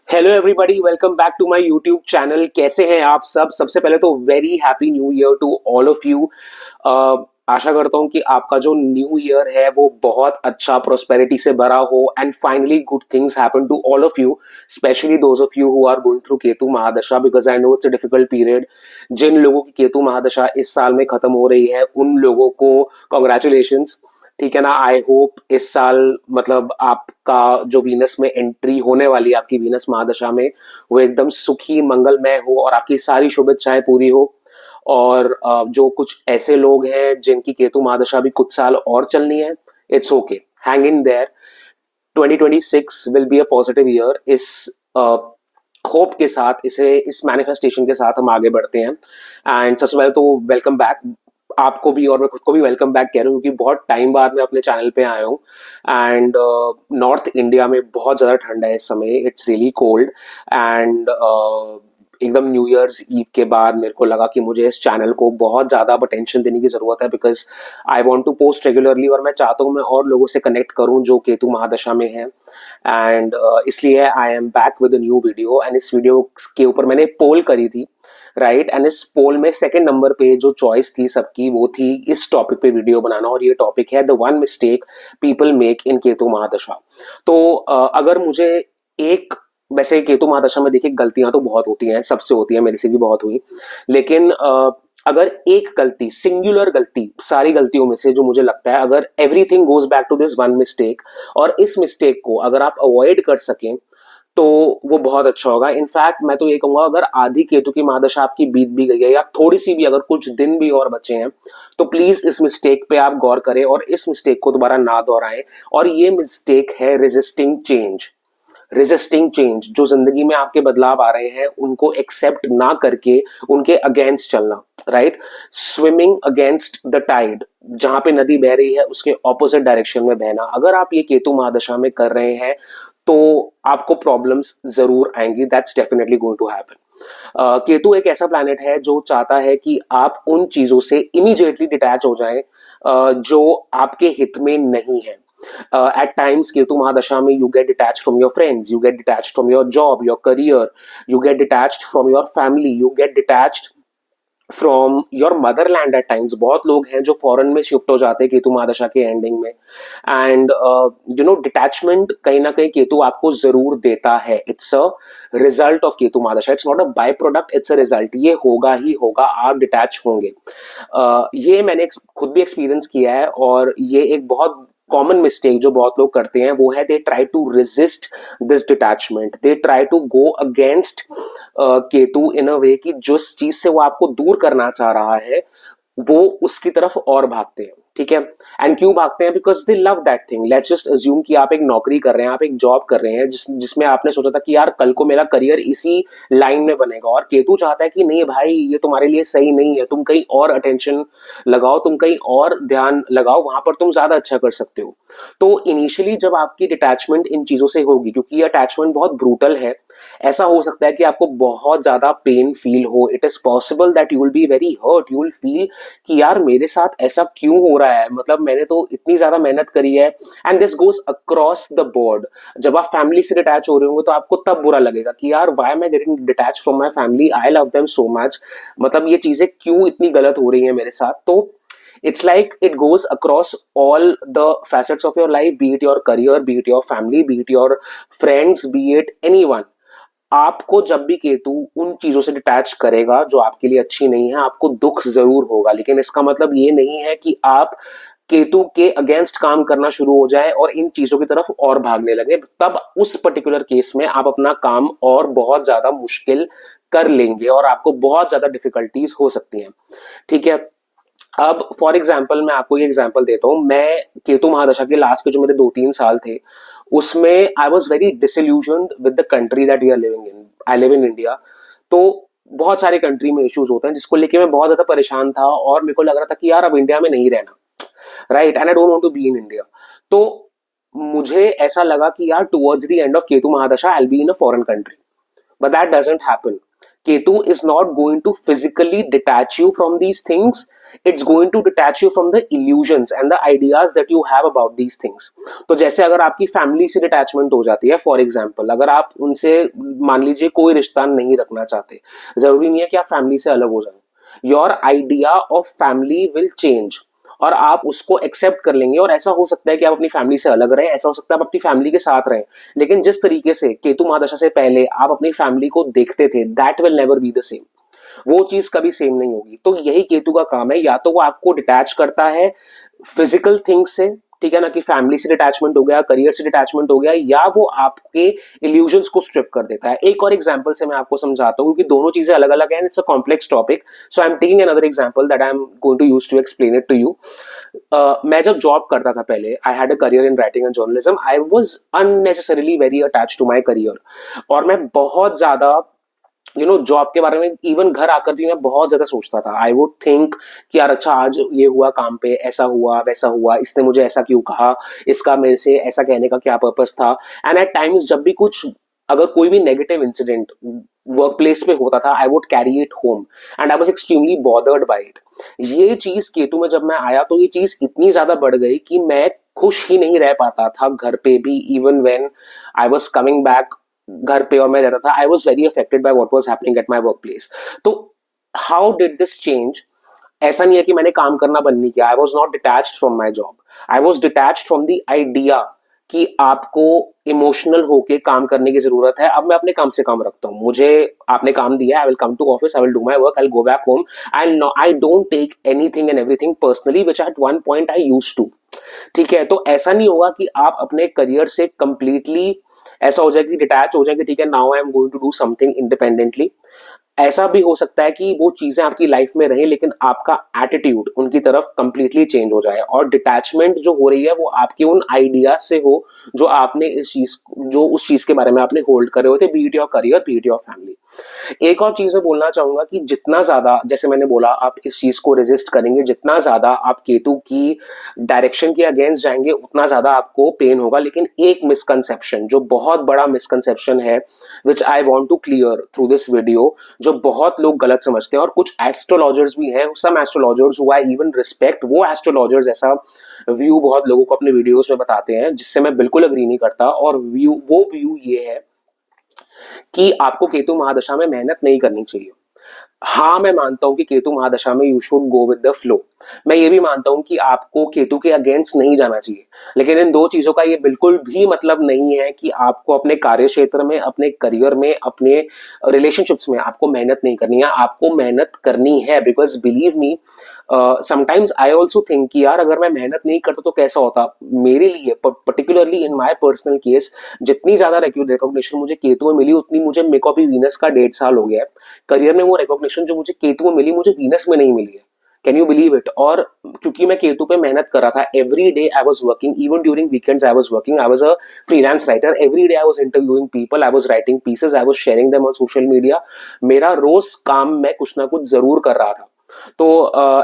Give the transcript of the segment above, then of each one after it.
Hello everybody, welcome back to my YouTube channel. कैसे हैं आप सब? सबसे पहले तो very happy new year to all of you. आशा करता हूं कि आपका जो न्यू ईयर है वो बहुत अच्छा प्रोस्पेरिटी से भरा हो and finally good things happen to all of you, specially those of you who are going through Ketu mahadasha, because I know it's a difficult period. जिन लोगों की केतु महादशा इस साल में खत्म हो रही है उन लोगों को कॉन्ग्रेचुलेशंस। ठीक है ना? आई होप इस साल मतलब आपका जो वीनस में एंट्री होने वाली है, आपकी वीनस महादशा में, वो एकदम सुखी मंगलमय हो और आपकी सारी शुभ इच्छाएं पूरी हो। और जो कुछ ऐसे लोग हैं जिनकी केतु महादशा भी कुछ साल और चलनी है, it's okay, hang in their. 2026 will be a positive year. इस होप के साथ, इस मैनिफेस्टेशन के साथ हम आगे बढ़ते हैं। एंड सबसे पहले तो वेलकम बैक आपको भी, और मैं खुद को भी वेलकम बैक कह रहा हूँ क्योंकि बहुत टाइम बाद मैं अपने चैनल पे आया हूँ। एंड नॉर्थ इंडिया में बहुत ज़्यादा ठंड है इस समय, इट्स रियली कोल्ड। एंड एकदम न्यू ईयर्स ईव के बाद मेरे को लगा कि मुझे इस चैनल को बहुत ज़्यादा अब अटेंशन देने की ज़रूरत है, because I want to post regularly और मैं चाहता हूँ मैं और लोगों से कनेक्ट करूँ जो केतु महादशा में है। एंड इसलिए I am back with a new video. And इस वीडियो के ऊपर मैंने पोल करी थी, राइट? एंड इस पोल में सेकंड नंबर पे जो चॉइस थी सबकी वो थी इस टॉपिक पे वीडियो बनाना, और ये टॉपिक है the one mistake people make in Ketu mahadasha. तो अगर मुझे एक, वैसे केतु महादशा में देखिए गलतियां तो बहुत होती हैं, सबसे होती है, मेरे से भी बहुत हुई। लेकिन अगर एक गलती, सिंगुलर गलती सारी गलतियों में से जो मुझे लगता है, अगर everything goes back to this one mistake और इस मिस्टेक को अगर आप अवॉइड कर सकें तो वो बहुत अच्छा होगा। इनफैक्ट मैं तो ये कहूंगा, अगर आधी केतु की महादशा आपकी बीत भी गई है या थोड़ी सी भी, अगर कुछ दिन भी और बचे हैं, तो प्लीज इस मिस्टेक पे आप गौर करें और इस मिस्टेक को दोबारा ना दोहराएं। और ये मिस्टेक है रेजिस्टिंग चेंज। रेजिस्टिंग चेंज, जो जिंदगी में आपके बदलाव आ रहे हैं उनको एक्सेप्ट ना करके उनके अगेंस्ट चलना, right? Swimming against the tide, जहां पे नदी बह रही है उसके ऑपोजिट डायरेक्शन में बहना। अगर आप ये केतु महादशा में कर रहे हैं तो आपको प्रॉब्लम्स जरूर आएंगी, that's definitely going to happen. Ketu एक ऐसा प्लैनेट है जो चाहता है कि आप उन चीजों से इमीडिएटली डिटैच हो जाएं जो आपके हित में नहीं है। At times ketu mahadasha mein you get detached from your friends, you get detached from your job, your career, you get detached from your family, you get detached from your motherland. At times बहुत लोग हैं जो foreign में shift हो जाते हैं केतु महादशा के ending में। एंड यू नो, डिटैचमेंट कहीं ना कहीं केतु आपको जरूर देता है। It's a result of Ketu mahadasha, it's not a by product, it's a result. ये होगा ही होगा, आप डिटैच होंगे। ये मैंने खुद भी एक्सपीरियंस किया है। और ये एक बहुत कॉमन मिस्टेक जो बहुत लोग करते हैं वो है they try to resist this detachment, they try to go against Ketu in a way कि जिस चीज से वो आपको दूर करना चाह रहा है वो उसकी तरफ और भागते हैं। ठीक है? एंड क्यों भागते हैं? Because they love that thing. Let's just assume कि आप एक नौकरी कर रहे हैं, आप एक जॉब कर रहे हैं जिसमें आपने सोचा था कि यार कल को मेरा करियर इसी लाइन में बनेगा, और केतु चाहता है कि नहीं भाई, ये तुम्हारे लिए सही नहीं है, तुम कहीं और अटेंशन लगाओ, तुम कहीं और ध्यान लगाओ, वहां पर तुम ज्यादा अच्छा कर सकते हो। तो इनिशियली जब आपकी डिटैचमेंट इन चीजों से होगी, क्योंकि ये अटैचमेंट बहुत ब्रूटल है, ऐसा हो सकता है कि आपको बहुत ज्यादा पेन फील हो। It is possible that you will be very hurt, you will feel कि यार मेरे साथ ऐसा क्यों हो रहा है, मतलब मैंने तो इतनी ज्यादा मेहनत करी है। And this goes across the board. जब आप फैमिली से डिटैच हो रहे होंगे तो आपको तब बुरा लगेगा कि यार why am I getting detach from my family, I love them so much, मतलब ये चीजें क्यों इतनी गलत हो रही हैं मेरे साथ। तो it's like it goes across all the facets of your life, be it your career, be it your family, be it your friends, be it anyone। आपको जब भी केतु उन चीजों से डिटैच करेगा जो आपके लिए अच्छी नहीं है, आपको दुख जरूर होगा। लेकिन इसका मतलब ये नहीं है कि आप केतु के अगेंस्ट काम करना शुरू हो जाए और इन चीजों की तरफ और भागने लगे। तब उस पर्टिकुलर केस में आप अपना काम और बहुत ज्यादा मुश्किल कर लेंगे और आपको बहुत ज्यादा डिफिकल्टीज हो सकती हैं। ठीक है? अब फॉर एग्जाम्पल मैं आपको ये एग्जाम्पल देता हूँ। मैं केतु महादशा के लास्ट के जो मेरे 2-3 साल थे उसमें I was very disillusioned with the country that we are living in. I live in India. तो बहुत सारे कंट्री में इश्यूज होते हैं जिसको लेके मैं बहुत ज्यादा परेशान था और मेरे को लग रहा था कि यार अब इंडिया में नहीं रहना, right? And I don't want to be in India. तो मुझे ऐसा लगा कि यार towards the end of Ketu mahadasha I will be in a foreign country, but that doesn't happen. Ketu is not going to physically detach you from these things. It's going to detach you from the illusions and the ideas that you have about these things. तो जैसे अगर आपकी family से detachment हो जाती है, for example अगर आप उनसे मान लीजिए कोई रिश्ता नहीं रखना चाहते, जरूरी नहीं है कि आप फैमिली से अलग हो जाए, your idea of family will change और आप उसको एक्सेप्ट कर लेंगे। और ऐसा हो सकता है कि आप अपनी फैमिली से अलग रहें, ऐसा हो सकता है आप अपनी फैमिली के साथ रहें, लेकिन जिस तरीके से केतु महादशा से पहले आप अपनी फैमिली को देखते थे, that will never be the same. वो चीज कभी सेम नहीं होगी। तो यही केतु का काम है, या तो वो आपको डिटैच करता है फिजिकल थिंग्स से, ठीक है ना, कि फैमिली से डिटैचमेंट हो गया, करियर से डिटैचमेंट हो गया, या वो आपके इल्यूजन्स को स्ट्रिप कर देता है। एक और एग्जांपल से मैं आपको समझाता हूँ, क्योंकि दोनों चीजें अलग अलग हैं, it's a complex topic, so I am taking another example that I am going to use to explain it to you. मैं जब जॉब करता था पहले, I had a career in writing and journalism, I was unnecessarily very attached to my career, और मैं बहुत ज्यादा job के बारे में इवन घर आकर भी मैं बहुत ज्यादा सोचता था। आई वुड थिंक कि यार अच्छा आज ये हुआ काम पे, ऐसा हुआ वैसा हुआ, इसने मुझे ऐसा क्यों कहा, इसका मेरे से ऐसा कहने का क्या पर्पस था। एंड एट टाइम्स जब भी कुछ, अगर कोई भी नेगेटिव इंसिडेंट वर्क प्लेस में होता था, I would carry it home and I was extremely bothered by it. ये चीज केतु में जब मैं आया तो ये चीज इतनी ज्यादा बढ़ गई कि मैं खुश ही नहीं रह पाता था घर पे भी। Even when I was coming back घर पे और मैं रहता था, आई was very affected by what was happening at my work place. तो हाउ डिड दिस चेंज? ऐसा नहीं है कि मैंने काम करना बंद नहीं किया, I was not detached from my job, I was detached from the idea कि आपको इमोशनल होके काम करने की जरूरत है। अब मैं अपने काम से काम रखता हूँ, मुझे आपने काम दिया, I will come to office, I will do my work, I will go back home, I don't take anything and everything personally which at one point I used to. ठीक है, तो ऐसा नहीं होगा कि आप अपने करियर से कंप्लीटली ऐसा हो जाए कि डिटैच हो जाए कि ठीक है now I am going to do something independently. ऐसा भी हो सकता है कि वो चीजें आपकी लाइफ में रहें, लेकिन आपका एटीट्यूड उनकी तरफ कंप्लीटली चेंज हो जाए, और डिटैचमेंट जो हो रही है वो आपके उन आइडियाज से हो जो आपने इस चीज, जो उस चीज के बारे में आपने होल्ड करे होते, B it your career, B it your family. एक और चीज मैं बोलना चाहूंगा कि जितना ज्यादा, जैसे मैंने बोला, आप इस चीज को रेजिस्ट करेंगे, जितना ज्यादा आप केतु की डायरेक्शन के अगेंस्ट जाएंगे, उतना ज्यादा आपको पेन होगा। लेकिन एक मिसकंसेप्शन, जो बहुत बड़ा मिसकंसेप्शन है, which I want to clear through this video, जो बहुत लोग गलत समझते हैं, और कुछ एस्ट्रोलॉजर्स भी हैं, some astrologers who I even respect, वो एस्ट्रोलॉजर्स ऐसा व्यू बहुत लोगों को अपने वीडियोस में बताते हैं, जिससे मैं बिल्कुल अग्री नहीं करता। और वो व्यू ये है कि आपको केतु महादशा में मेहनत नहीं करनी चाहिए। हाँ, मैं मानता हूं कि केतु महादशा में you should go with the flow. मैं ये भी मानता हूं कि आपको केतु के अगेंस्ट नहीं जाना चाहिए, लेकिन इन दो चीजों का ये बिल्कुल भी मतलब नहीं है कि आपको अपने कार्य क्षेत्र में, अपने करियर में, अपने रिलेशनशिप्स में आपको मेहनत नहीं करनी है। आपको मेहनत करनी है, because believe me, sometimes I also think कि यार अगर मैं मेहनत नहीं करता तो कैसा होता मेरे लिए। Particularly in my personal case, जितनी ज्यादा रिकॉग्निशन मुझे केतु में मिली, उतनी मुझे, मेरे को अभी वीनस का 1.5 साल हो गया है, करियर में वो रिकॉग्निशन जो मुझे केतु में मिली, मुझे वीनस में नहीं मिली है। Can you believe it? और क्योंकि मैं केतु पे मेहनत कर रहा था, every day I was working, even during weekends I was working, I was a freelance writer, every day I was interviewing people, I was writing pieces, I was sharing them on social media. मेरा रोज काम मैं कुछ ना कुछ जरूर कर रहा था। तो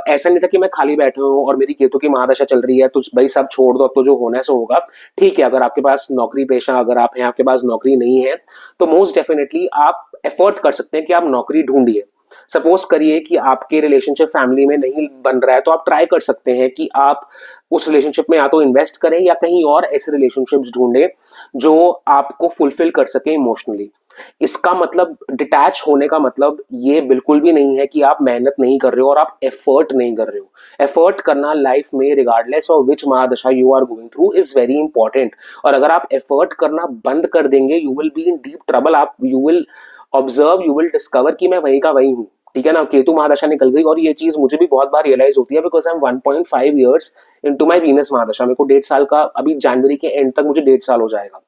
ऐसा नहीं था कि मैं खाली बैठा हूँ और मेरी केतु की महादशा चल रही है तो भाई सब छोड़ दो, अब तो जो होना है सो होगा। ठीक है, अगर आपके पास नौकरी पेशा, अगर आप हैं, आपके पास नौकरी नहीं है, तो मोस्ट डेफिनेटली आप एफर्ट कर सकते हैं कि आप नौकरी ढूंढिए। सपोज करिए कि आपके रिलेशनशिप फैमिली में नहीं बन रहा है, तो आप ट्राई कर सकते हैं कि आप उस रिलेशनशिप में या तो इन्वेस्ट करें या कहीं और ऐसे रिलेशनशिप्स ढूंढें जो आपको फुलफिल कर सके इमोशनली। इसका मतलब, डिटैच होने का मतलब ये बिल्कुल भी नहीं है कि आप मेहनत नहीं कर रहे हो और आप एफर्ट नहीं कर रहे हो। एफर्ट करना लाइफ में, regardless of which mahadasha you are going through, is very important. और अगर आप एफर्ट करना बंद कर देंगे, you will be in deep trouble. आप, you will observe, you will discover कि मैं वहीं का वहीं हूँ। ठीक है ना, केतु महादशा निकल गई, और ये चीज मुझे भी बहुत बार रियलाइज होती है, because I am 1.5 years into my Venus mahadasha. मेरे को 1.5 साल का, अभी जनवरी के एंड तक मुझे 1.5 साल हो जाएगा।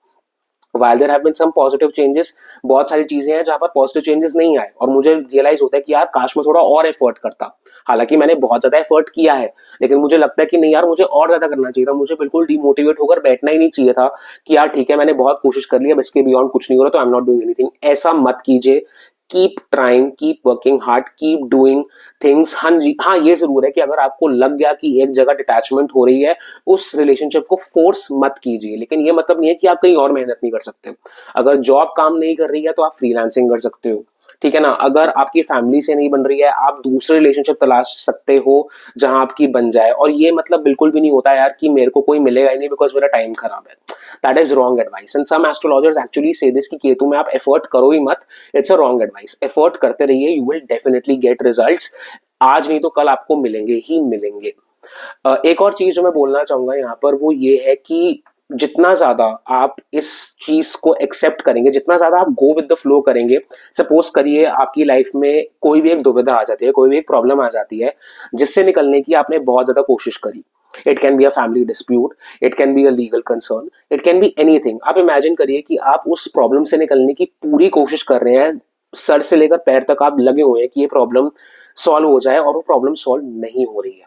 while there have been some positive changes, बहुत सारी चीजें हैं जहां पर पॉजिटिव चेंजेस नहीं आए, और मुझे रियलाइज होता है कि यार काश मैं थोड़ा और एफर्ट करता। हालांकि मैंने बहुत ज्यादा एफर्ट किया है, लेकिन मुझे लगता है कि नहीं यार, मुझे और ज्यादा करना चाहिए था। मुझे बिल्कुल डिमोटिवेट होकर बैठना ही नहीं चाहिए था कि यार ठीक है मैंने बहुत कोशिश कर ली, अब इसके बियॉन्ड कुछ नहीं हो रहा, तो I am not doing anything. ऐसा मत कीजिए। Keep trying, keep working hard, keep doing things. हाँ जी, हाँ ये जरूर है कि अगर आपको लग गया कि एक जगह डिटैचमेंट हो रही है, उस रिलेशनशिप को फोर्स मत कीजिए। लेकिन ये मतलब नहीं है कि आप कहीं और मेहनत नहीं कर सकते। अगर जॉब काम नहीं कर रही है तो आप फ्रीलांसिंग कर सकते हो। ठीक है ना? अगर आपकी फैमिली से नहीं बन रही है, आप दूसरे रिलेशनशिप तलाश सकते हो जहां आपकी बन जाए। और ये मतलब बिल्कुल भी नहीं होता यार कि मेरे को कोई मिलेगा ही नहीं बिकॉज मेरा टाइम खराब है। That is wrong advice and some astrologers actually say this कि केतु में आप एफर्ट करो ही मत। It's a wrong advice. Effort करते रहिए, you will definitely get results. आज नहीं तो कल आपको मिलेंगे ही मिलेंगे। एक और चीज जो मैं बोलना चाहूंगा यहाँ पर वो ये है कि जितना ज्यादा आप इस चीज को एक्सेप्ट करेंगे, जितना ज्यादा आप गो विद द फ्लो करेंगे। सपोज करिए आपकी लाइफ में कोई भी एक दुविधा आ जाती है, कोई भी एक प्रॉब्लम आ जाती है जिससे निकलने की आपने बहुत ज्यादा कोशिश करी। It can be a family dispute, it can be a legal concern, it can be anything. आप इमेजिन करिए कि आप उस प्रॉब्लम से निकलने की पूरी कोशिश कर रहे हैं, सर से लेकर पैर तक आप लगे हुए हैं कि ये प्रॉब्लम सॉल्व हो जाए और वो प्रॉब्लम सॉल्व नहीं हो रही है।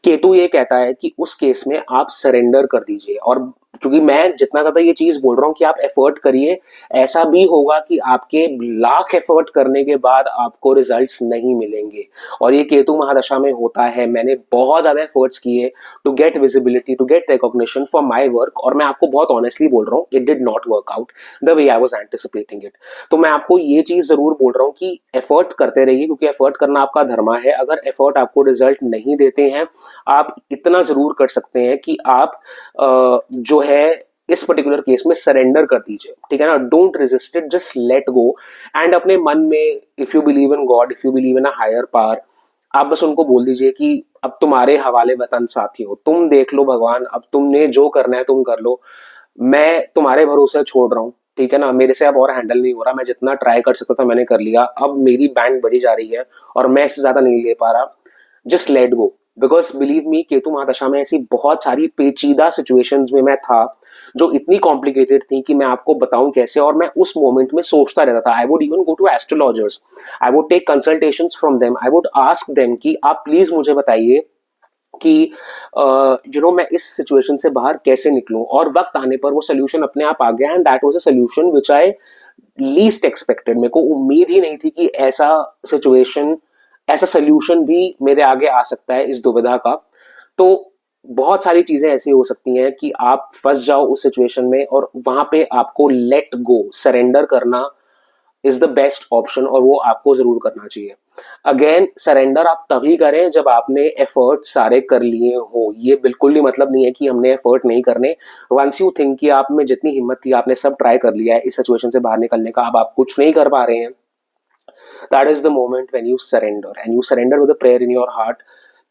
केतु ये कहता है कि उस केस में आप सरेंडर कर दीजिए। और क्योंकि मैं जितना ज्यादा ये चीज बोल रहा हूं कि आप एफर्ट करिए, ऐसा भी होगा कि आपके लाख एफर्ट करने के बाद आपको रिजल्ट्स नहीं मिलेंगे। और ये केतु महादशा में होता है। मैंने बहुत ज्यादा एफर्ट्स किए to get visibility, to get recognition for my work, और मैं आपको बहुत ऑनेस्टली बोल रहा हूँ, it did not work out the way I was anticipating it. तो मैं आपको ये चीज जरूर बोल रहा हूँ कि एफर्ट करते रहिए, क्योंकि एफर्ट करना आपका धर्मा है। अगर एफर्ट आपको रिजल्ट नहीं देते हैं, आप इतना जरूर कर सकते हैं कि आप जो है इस पर्टिकुलर केस में सरेंडर कर दीजिए। ठीक है ना? Don't resist it, just let go. And अपने मन में, if you believe in God, if you believe in a higher power, आप बस उनको बोल दीजिए कि अब तुम्हारे हवाले वतन साथी हो, तुम देख लो भगवान, अब तुमने जो करना है तुम कर लो, मैं तुम्हारे भरोसे छोड़ रहा हूँ। ठीक है ना? मेरे से अब और हैंडल नहीं हो रहा, मैं जितना ट्राई कर सकता था मैंने कर लिया, अब मेरी बैंड बजी जा रही है और मैं इससे ज्यादा नहीं ले पा रहा। Just let go. Because believe me, Ketu mahadasha में ऐसी बहुत सारी पेचीदा सिचुएशंस में मैं था जो इतनी कॉम्प्लिकेटेड थी कि मैं आपको बताऊं कैसे। और मैं उस मोमेंट में सोचता रहता था, I would even go to astrologers, I would take consultations from them, I would ask them कि आप प्लीज मुझे बताइए कि मैं इस सिचुएशन से बाहर कैसे निकलूं। और वक्त आने पर वो सोल्यूशन अपने आप आ गया, and that was a solution which I least expected. मेरे को उम्मीद ही नहीं थी कि ऐसा सोल्यूशन भी मेरे आगे आ सकता है इस दुविधा का। तो बहुत सारी चीजें ऐसी हो सकती हैं कि आप फंस जाओ उस सिचुएशन में, और वहां पे आपको लेट गो, सरेंडर करना इज द बेस्ट ऑप्शन, और वो आपको जरूर करना चाहिए। अगेन, सरेंडर आप तभी करें जब आपने एफर्ट सारे कर लिए हो। ये बिल्कुल ही मतलब नहीं है कि हमने एफर्ट नहीं करने। वंस यू थिंक कि आप में जितनी हिम्मत थी आपने सब ट्राई कर लिया है इस सिचुएशन से बाहर निकलने का, अब आप कुछ नहीं कर पा रहे हैं, that is the moment when you surrender, and you surrender with a prayer in your heart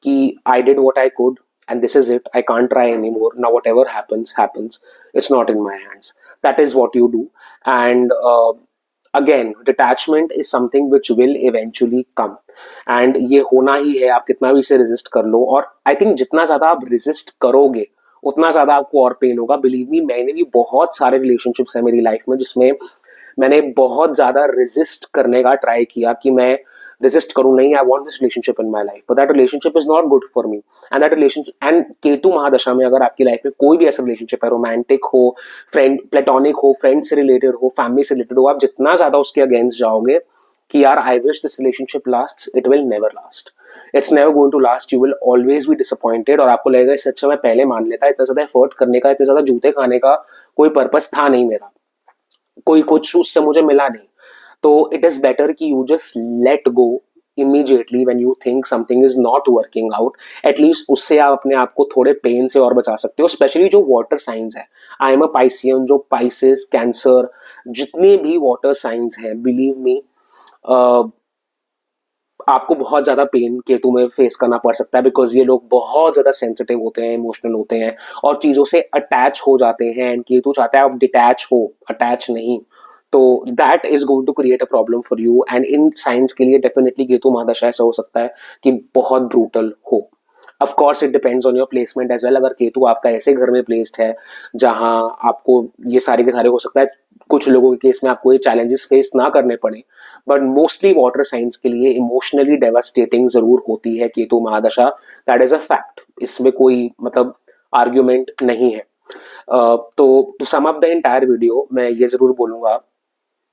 कि I did what I could and this is it, I can't try anymore now, whatever happens, it's not in my hands. That is what you do. And again, detachment is something which will eventually come, and ये होना ही है, आप कितना भी इसे resist कर लो। और I think जितना ज्यादा आप resist करोगे उतना ज्यादा आपको और पेन होगा। बिलीव मी, मैंने भी बहुत सारे रिलेशनशिप्स हैं मेरी लाइफ में जिसमें मैंने बहुत ज्यादा रेजिस्ट करने का ट्राई किया कि मैं रेजिस्ट करूं, नहीं, I want this relationship in my life, but that relationship is not good for me. And that relationship, and Ketu mahadasha में अगर आपकी लाइफ में कोई भी ऐसा रिलेशनशिप है, रोमांटिक हो, फ्रेंड प्लेटोनिक हो, फ्रेंड से रिलेटेड हो, फैमिली से रिलेटेड हो, आप जितना ज्यादा उसके अगेंस्ट जाओगे कि यार I wish this relationship lasts, it will never last. It's never going to last, you will always be disappointed, और आपको लगेगा इससे अच्छा मैं पहले मान लेता, इतना ज्यादा एफर्ट करने का, इतने ज्यादा जूते खाने का कोई पर्पस था नहीं मेरा, कोई कुछ उससे मुझे मिला नहीं। तो इट इज बेटर कि you just let go immediately when you think something is not working out. At least उससे आप अपने आप को थोड़े पेन से और बचा सकते हो, स्पेशली जो वाटर साइंस है। आई एम अ पाइसियन, जो पाइसिस, कैंसर, जितने भी वाटर साइंस हैं, बिलीव मी, आपको बहुत ज्यादा पेन केतु में फेस करना पड़ सकता है, बिकॉज ये लोग बहुत ज्यादा सेंसिटिव होते हैं, इमोशनल होते हैं, और चीजों से अटैच हो जाते हैं। एंड केतु चाहता है आप डिटैच हो, अटैच नहीं। तो that is going to create a problem for you, and in science के लिए डेफिनेटली केतु महादशा ऐसा हो सकता है कि बहुत ब्रूटल हो। Of course it depends on your placement as well. अगर केतु आपका ऐसे घर में प्लेस्ड है जहां आपको ये सारे के सारे, हो सकता है कुछ लोगों के केस में आपको ये चैलेंजेस फेस ना करने पड़े, बट मोस्टली वाटर साइंस के लिए इमोशनली डेवास्टेटिंग जरूर होती है Ketu mahadasha. That is a fact, इसमें कोई मतलब आर्ग्यूमेंट नहीं है। तो to sum up the entire video मैं ये जरूर बोलूंगा,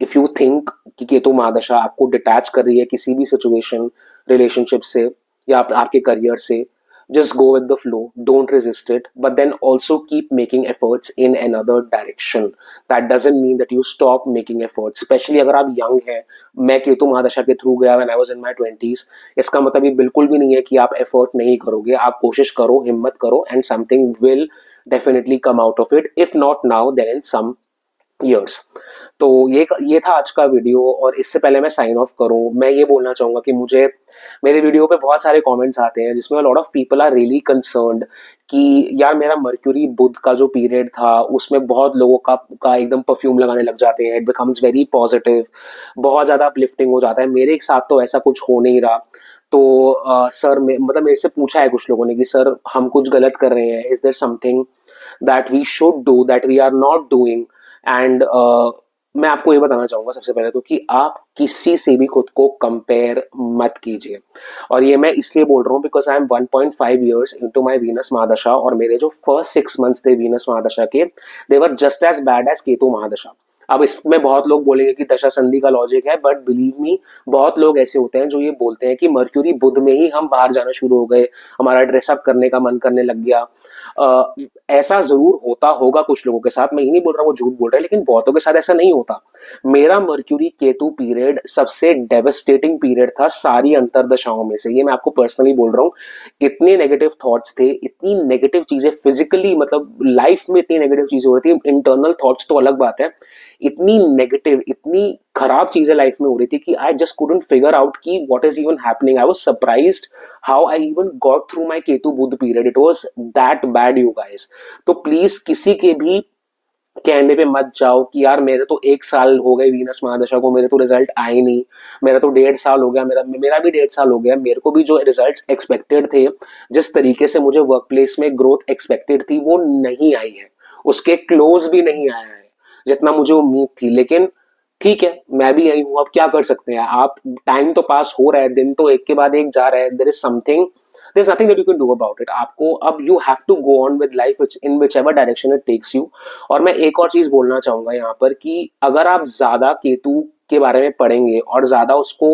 इफ यू थिंक कि केतु महादशा आपको डिटैच कर रही है किसी भी सिचुएशन, रिलेशनशिप से, या आपके करियर से, just go with the flow, don't resist it, but then also keep making efforts in another direction. That doesn't mean that you stop making efforts, especially अगर आप young हैं. मैं केतु महादशा के थ्रू गया when I was in my 20s. इसका मतलब ये बिल्कुल भी नहीं है कि आप एफर्ट नहीं करोगे. आप कोशिश करो, हिम्मत करो, and something will definitely come out of it, if not now then in some years. तो ये था आज का वीडियो. और इससे पहले मैं साइन ऑफ करूं, मैं ये बोलना चाहूंगा कि मुझे मेरे वीडियो पे बहुत सारे कमेंट्स आते हैं जिसमें lot of people are really concerned कि यार मेरा मर्क्यूरी बुध का जो पीरियड था उसमें बहुत लोगों का एकदम परफ्यूम लगाने लग जाते हैं, इट बिकम्स वेरी पॉजिटिव, बहुत ज्यादा अपलिफ्टिंग हो जाता है. मेरे एक साथ तो ऐसा कुछ हो नहीं रहा. तो सर मतलब मेरे से पूछा है कुछ लोगों ने कि सर हम कुछ गलत कर रहे हैं, is there something that we should do that we are not doing. And मैं आपको ये बताना चाहूंगा सबसे पहले तो कि आप किसी से भी खुद को कंपेयर मत कीजिए. और ये मैं इसलिए बोल रहा हूँ because I am 1.5 years into my Venus mahadasha, और मेरे जो फर्स्ट 6 मंथ्स थे वीनस महादशा के, they were just as bad as Ketu mahadasha. अब इसमें बहुत लोग बोलेंगे कि दशा संधि का लॉजिक है, बट बिलीव मी बहुत लोग ऐसे होते हैं जो ये बोलते हैं कि मर्क्यूरी बुध में ही हम बाहर जाना शुरू हो गए, हमारा ड्रेसअप करने का मन करने लग गया. ऐसा जरूर होता होगा कुछ लोगों के साथ, मैं ये नहीं बोल रहा वो झूठ बोल रहे हैं, लेकिन बहुतों के साथ ऐसा नहीं होता. मेरा मर्क्यूरी केतु पीरियड सबसे डेवस्टेटिंग पीरियड था सारी अंतरदशाओं में से, ये मैं आपको पर्सनली बोल रहा हूँ. इतने नेगेटिव थॉट्स थे, इतनी नेगेटिव चीजें फिजिकली, मतलब लाइफ में इतनी नेगेटिव चीजें हो रही थी. इंटरनल थॉट्स तो अलग बात है, इतनी नेगेटिव, इतनी खराब चीजें लाइफ में हो रही थी कि I just couldn't figure out कि what is even happening. I was surprised how I even got through my Ketu Budh period. It was that bad you guys. तो प्लीज किसी के भी कहने पे मत जाओ कि यार मेरे तो 1 साल हो गए वीनस महादशा को, मेरे तो रिजल्ट आए नहीं, मेरा तो 1.5 साल हो गया, मेरा भी 1.5 साल हो गया, मेरे को भी जो रिजल्ट्स एक्सपेक्टेड थे, जिस तरीके से मुझे वर्क प्लेस में ग्रोथ एक्सपेक्टेड थी वो नहीं आई है, उसके क्लोज भी नहीं आया है जितना मुझे उम्मीद थी. लेकिन ठीक है, मैं भी यही हूं, अब क्या कर सकते हैं आप. टाइम तो पास हो रहा है, दिन तो एक के बाद एक जा रहा है. There is something, there is nothing that you can do about it. आपको अब you have to go on with life in which ever direction it takes you. और मैं एक और चीज बोलना चाहूंगा यहाँ पर कि अगर आप ज्यादा केतु के बारे में पढ़ेंगे और ज्यादा उसको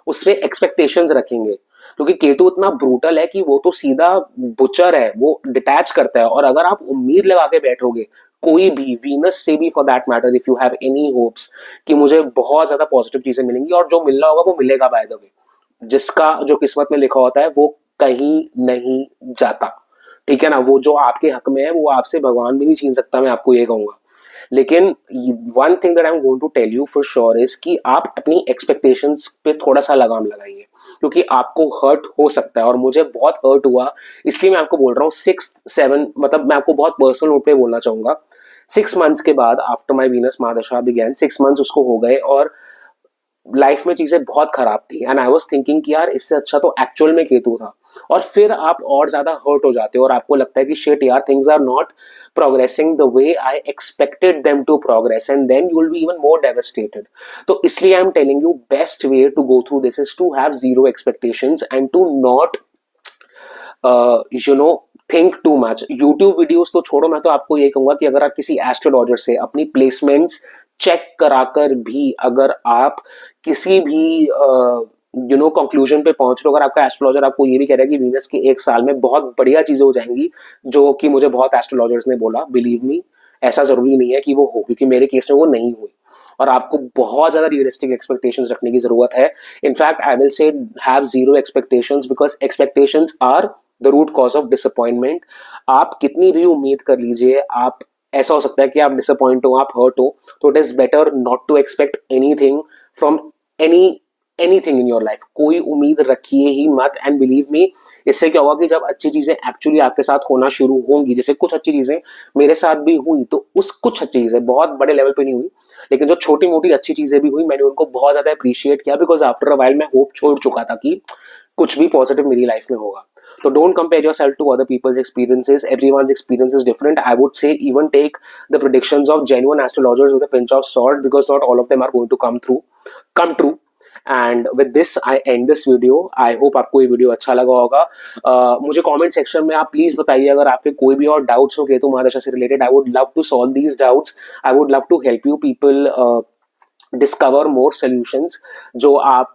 उससे एक्सपेक्टेशंस रखेंगे, क्योंकि केतु इतना ब्रूटल है कि वो तो सीधा बुचर है, वो डिटैच करता है. और अगर आप उम्मीद लगा के बैठोगे कोई भी, वीनस से भी for that matter, if you have any hopes कि मुझे बहुत ज्यादा पॉजिटिव चीजें मिलेंगी, और जो मिलना होगा वो मिलेगा बाय द वे, जिसका जो किस्मत में लिखा होता है वो कहीं नहीं जाता. ठीक है ना, वो जो आपके हक में है वो आपसे भगवान भी नहीं छीन सकता, मैं आपको ये कहूंगा. लेकिन one thing that I am going to tell you for sure is कि आप अपनी एक्सपेक्टेशंस पे थोड़ा सा लगाम लगाइए, क्योंकि आपको हर्ट हो सकता है. और मुझे बहुत हर्ट हुआ, इसलिए मैं आपको बोल रहा हूँ 6-7, मतलब मैं आपको बहुत पर्सनल नोट पे बोलना चाहूंगा. 6 मंथ्स के बाद after my Venus mahadasha began, 6 months उसको हो गए और लाइफ में चीजें बहुत खराब थी. एंड आई वाज थिंकिंग कि यार इससे अच्छा तो एक्चुअल में केतु था. और फिर आप और ज्यादा हर्ट हो जाते हो और आपको लगता है कि शिट यार, things are not progressing the way I expected them to progress, and then you will be even more devastated. तो इसलिए I am telling you, best way to go through this is to have zero expectations and to not think too much. YouTube videos तो छोड़ो, मैं तो आपको ये कहूंगा कि अगर आप किसी एस्ट्रोलॉजर से अपनी प्लेसमेंट्स चेक कराकर भी अगर आप किसी भी कंक्लूजन पे पहुंच रहे हो, अगर आपका एस्ट्रोलॉजर आपको ये भी कह रहा है कि वीनस के 1 साल में बहुत बढ़िया चीजें हो जाएंगी, जो कि मुझे बहुत एस्ट्रोलॉजर्स ने बोला, बिलीव मी ऐसा जरूरी नहीं है कि वो हो, क्योंकि मेरे केस में वो नहीं हुई. और आपको बहुत ज्यादा रियलिस्टिक एक्सपेक्टेशंस रखने की जरूरत है. In fact I will say have zero expectations, because expectations are the root cause of disappointment. आप कितनी भी उम्मीद कर लीजिए, आप ऐसा हो सकता है कि आप डिसअपॉइंट हो, आप हर्ट हो, तो it is better not to expect anything from any anything in your life. कोई उम्मीद रखिए ही मत. एंड बिलीव मी, इससे क्या होगा कि जब अच्छी चीजें एक्चुअली आपके साथ होना शुरू होंगी, जैसे कुछ अच्छी चीजें मेरे साथ भी हुई, तो उस कुछ अच्छी चीजें बहुत बड़े लेवल पे नहीं हुई, लेकिन जो छोटी मोटी अच्छी चीजें भी हुई, मैंने उनको बहुत ज्यादा अप्रिशिएट किया, बिकॉज आफ्टर अ वाइल मैं होप छोड़ चुका था कि कुछ भी पॉजिटिव मेरी लाइफ में होगा. So don't compare yourself to other people's experiences. Everyone's experience is different. I would say even take the predictions of genuine astrologers with a pinch of salt, because not all of them are going to come true. And with this I end this video. I hope आपको ये video अच्छा लगा होगा. मुझे comment section में आप please बताइए अगर आपके कोई भी और डाउट्स हो केतु महादशा से related. I would love to solve these doubts. I would love to help you people discover more solutions जो आप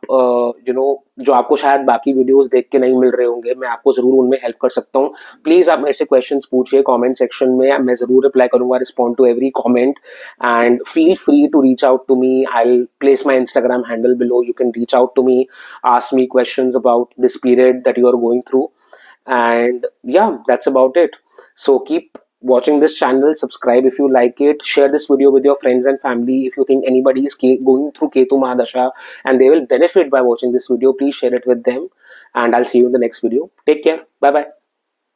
जो आपको शायद बाकी वीडियोस देख के नहीं मिल रहे होंगे, मैं आपको जरूर उनमें हेल्प कर सकता हूँ। प्लीज आप मेरे से क्वेश्चंस पूछिए कमेंट सेक्शन में, मैं जरूर रिप्लाई करूंगा, respond to every comment. And feel free to reach out to me, I will place my Instagram handle below, you can reach out to me, ask me questions about this period that you are going through. And yeah, that's about it. So keep watching this channel, subscribe if you like it, share this video with your friends and family. If you think anybody is going through Ketu Mahadasha and they will benefit by watching this video, please share it with them. And I'll see you in the next video. Take care. Bye bye.